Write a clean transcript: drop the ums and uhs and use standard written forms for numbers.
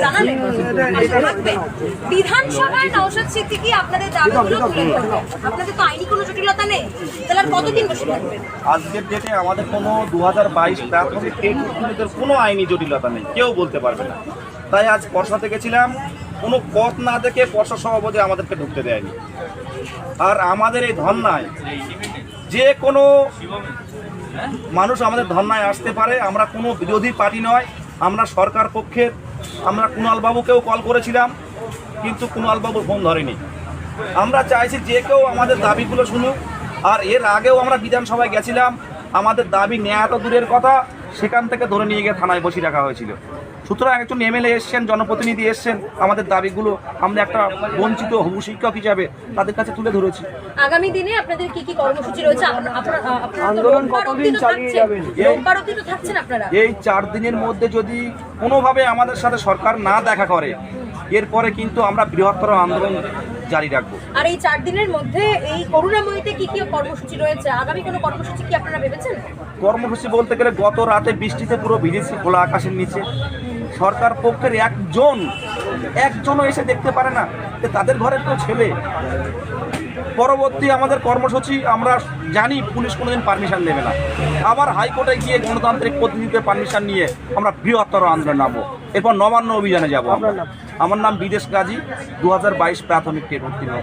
জানালেন থাকবে। বিধানসভায় নওশাদ সিদ্দিকী আপনাদের দাবিগুলো তুলে ধরলো। আপনাদের তো আইনি কোনো জটিলতা নেই, তাহলে আর কতদিন বসে থাকবেন? আজকের ডেটে আমাদের কোনো 2022 প্রাথমিক টেট উত্তীর্ণদের কোনো আইনি জটিলতা নেই, কেউ বলতে পারবে না। তাই আজ পর্ষাতে গেছিলাম, কোনো পথ না দেখে পর্ষদ সভাপতি আমাদেরকে ঢুকতে দেয়নি। আর আমাদের এই ধর্নায় যে কোনো মানুষ আমাদের ধর্নায় আসতে পারে, আমরা কোনো বিরোধী পার্টি নয়, আমরা সরকার পক্ষের। আমরা কুণালবাবুকেও কল করেছিলাম, কিন্তু কুণালবাবু ফোন ধরেনি। আমরা চাইছি যে কেউ আমাদের দাবিগুলো শুনুক। আর এর আগেও আমরা বিধানসভায় গেছিলাম, আমাদের দাবি নেওয়া তো দূরের কথা, সেখান থেকে ধরে নিয়ে গিয়ে থানায় বসিয়ে রাখা হয়েছিল। সুতরাং একজন এমএলএ এসছেন, জনপ্রতিনিধি এসছেন, আমাদের দাবিগুলো আমরা একটা বঞ্চিত হবু শিক্ষক হিসাবে তাদের কাছে তুলে ধরেছি। আগামী দিনে আপনাদের কি কি কর্মসূচি রয়েছে? আন্দোলন কতদিন চালিয়ে যাবেন? এই 4 দিনের মধ্যে যদি কোনোভাবে আমাদের সাথে সরকার না দেখা করে, এরপরে কিন্তু আমরা বৃহত্তর আন্দোলন জারি রাখবো। আর এই 4 দিনের মধ্যে এই করুণাময়ীতে কি কি কর্মসূচি রয়েছে? আগামী কোনো কর্মসূচি কি আপনারা ভেবেছেন? কর্মসূচি বলতে গেলে গত রাতে বৃষ্টিতে পুরো ভিজেছি খোলা আকাশের নিচে। সরকার পক্ষের একজনও এসে দেখতে পারে না যে তাদের ঘরের তো ছেলে। পরবর্তী আমাদের কর্মসূচি আমরা জানি পুলিশ কোনোদিন পারমিশন দেবে না, আবার হাইকোর্টে গিয়ে গণতান্ত্রিক পদ্ধতিতে পারমিশন নিয়ে আমরা বৃহত্তর আন্দোলন নামবো। এরপর নবান্ন অভিযানে যাব। আমার নাম বিদেশ গাজী, 2022 প্রাথমিক টেট উত্তীর্ণ।